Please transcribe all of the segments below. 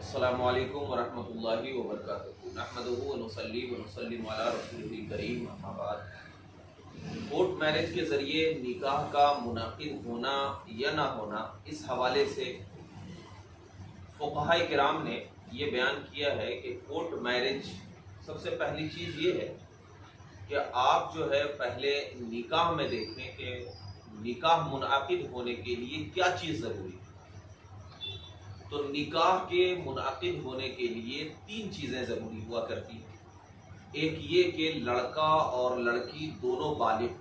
السلام علیکم ورحمۃ اللہ وبرکاتہ۔ نحمدہ ونصلی ونسلم علی رسولہ الکریم، اما بعد۔ کورٹ میرج کے ذریعے نکاح کا منعقد ہونا یا نہ ہونا، اس حوالے سے فقہاء کرام نے یہ بیان کیا ہے کہ کورٹ میرج سب سے پہلی چیز یہ ہے کہ آپ جو ہے پہلے نکاح میں دیکھیں کہ نکاح منعقد ہونے کے لیے کیا چیز ضروری ہے۔ تو نکاح کے منعقد ہونے کے لیے 3 چیزیں ضروری ہوا کرتی ہیں۔ ایک یہ کہ لڑکا اور لڑکی دونوں بالغ،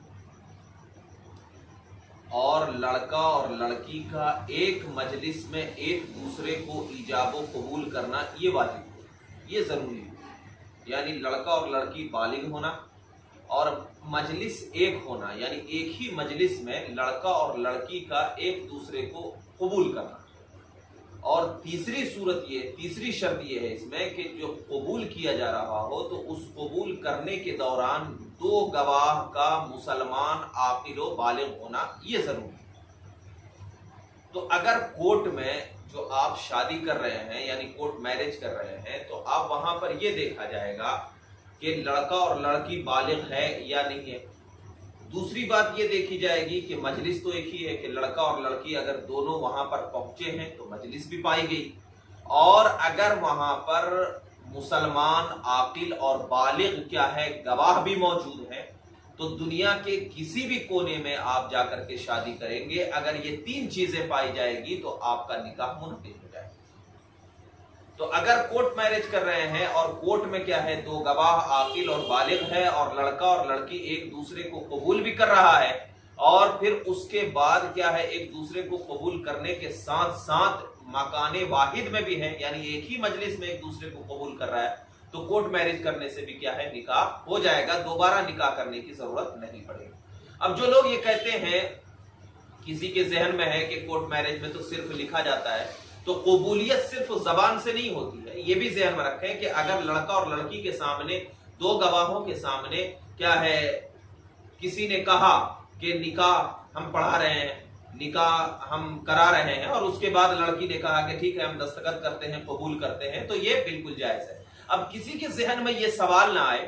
اور لڑکا اور لڑکی کا ایک مجلس میں ایک دوسرے کو ایجاب و قبول کرنا یہ واجب ہے، یہ ضروری ہے۔ یعنی لڑکا اور لڑکی بالغ ہونا اور مجلس ایک ہونا، یعنی ایک ہی مجلس میں لڑکا اور لڑکی کا ایک دوسرے کو قبول کرنا۔ اور تیسری شرط یہ ہے اس میں کہ جو قبول کیا جا رہا ہو تو اس قبول کرنے کے دوران 2 گواہ کا مسلمان عاقل و بالغ ہونا یہ ضروری ہے۔ تو اگر کورٹ میں جو آپ شادی کر رہے ہیں یعنی کورٹ میرج کر رہے ہیں تو اب وہاں پر یہ دیکھا جائے گا کہ لڑکا اور لڑکی بالغ ہے یا نہیں ہے۔ دوسری بات یہ دیکھی جائے گی کہ مجلس تو ایک ہی ہے کہ لڑکا اور لڑکی اگر دونوں وہاں پر پہنچے ہیں تو مجلس بھی پائی گئی، اور اگر وہاں پر مسلمان عاقل اور بالغ کیا ہے گواہ بھی موجود ہیں تو دنیا کے کسی بھی کونے میں آپ جا کر کے شادی کریں گے، اگر یہ 3 چیزیں پائی جائے گی تو آپ کا نکاح منعقد ہو جائے گا۔ تو اگر کورٹ میرج کر رہے ہیں اور کورٹ میں کیا ہے 2 گواہ عاقل اور بالغ ہے اور لڑکا اور لڑکی ایک دوسرے کو قبول بھی کر رہا ہے، اور پھر اس کے بعد کیا ہے ایک دوسرے کو قبول کرنے کے ساتھ ساتھ مکان واحد میں بھی ہے، یعنی ایک ہی مجلس میں ایک دوسرے کو قبول کر رہا ہے، تو کورٹ میرج کرنے سے بھی کیا ہے نکاح ہو جائے گا، دوبارہ نکاح کرنے کی ضرورت نہیں پڑے گی۔ اب جو لوگ یہ کہتے ہیں، کسی کے ذہن میں ہے کہ کورٹ میرج میں تو صرف لکھا جاتا ہے، تو قبولیت صرف زبان سے نہیں ہوتی ہے، یہ بھی ذہن میں رکھیں کہ اگر لڑکا اور لڑکی کے سامنے 2 گواہوں کے سامنے کیا ہے کسی نے کہا کہ نکاح ہم پڑھا رہے ہیں، نکاح ہم کرا رہے ہیں، اور اس کے بعد لڑکی نے کہا کہ ٹھیک ہے ہم دستخط کرتے ہیں، قبول کرتے ہیں، تو یہ بالکل جائز ہے۔ اب کسی کے ذہن میں یہ سوال نہ آئے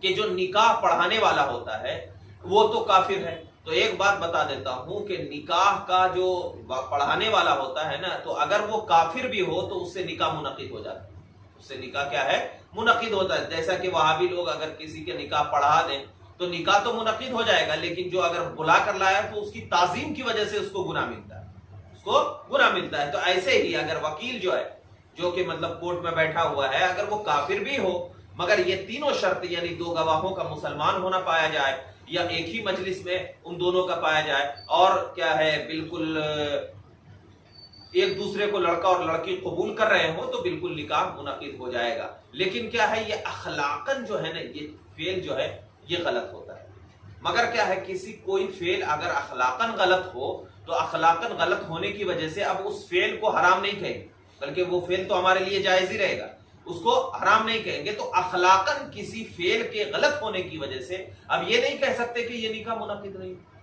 کہ جو نکاح پڑھانے والا ہوتا ہے وہ تو کافر ہے، تو ایک بات بتا دیتا ہوں کہ نکاح کا جو پڑھانے والا ہوتا ہے نا، تو اگر وہ کافر بھی ہو تو اس سے نکاح منعقد ہو جاتا ہے، اس سے نکاح کیا ہے منعقد ہوتا ہے۔ جیسا کہ وہابی لوگ اگر کسی کے نکاح پڑھا دیں تو نکاح تو منعقد ہو جائے گا، لیکن جو اگر بلا کر لایا تو اس کی تعظیم کی وجہ سے اس کو گناہ ملتا ہے، اس کو گناہ ملتا ہے۔ تو ایسے ہی اگر وکیل جو ہے جو کہ مطلب کورٹ میں بیٹھا ہوا ہے، اگر وہ کافر بھی ہو مگر یہ تینوں شرط یعنی 2 گواہوں کا مسلمان ہونا پایا جائے یا ایک ہی مجلس میں ان دونوں کا پایا جائے، اور کیا ہے بالکل ایک دوسرے کو لڑکا اور لڑکی قبول کر رہے ہوں، تو بالکل نکاح منعقد ہو جائے گا۔ لیکن کیا ہے یہ اخلاقاً جو ہے نا یہ فعل جو ہے یہ غلط ہوتا ہے۔ مگر کیا ہے کوئی فعل اگر اخلاقاً غلط ہو تو اخلاقاً غلط ہونے کی وجہ سے اب اس فعل کو حرام نہیں کہیں گے، بلکہ وہ فعل تو ہمارے لیے جائز ہی رہے گا، اس کو حرام نہیں کہیں گے۔ تو اخلاقاً کسی فعل کے غلط ہونے کی وجہ سے اب یہ نہیں کہہ سکتے کہ یہ نکاح منعقد نہیں ہوا،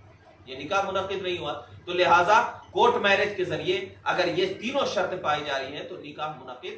یہ نکاح منعقد نہیں ہوا۔ تو لہٰذا کورٹ میرج کے ذریعے اگر یہ تینوں شرط پائی جا رہی ہیں تو نکاح منعقد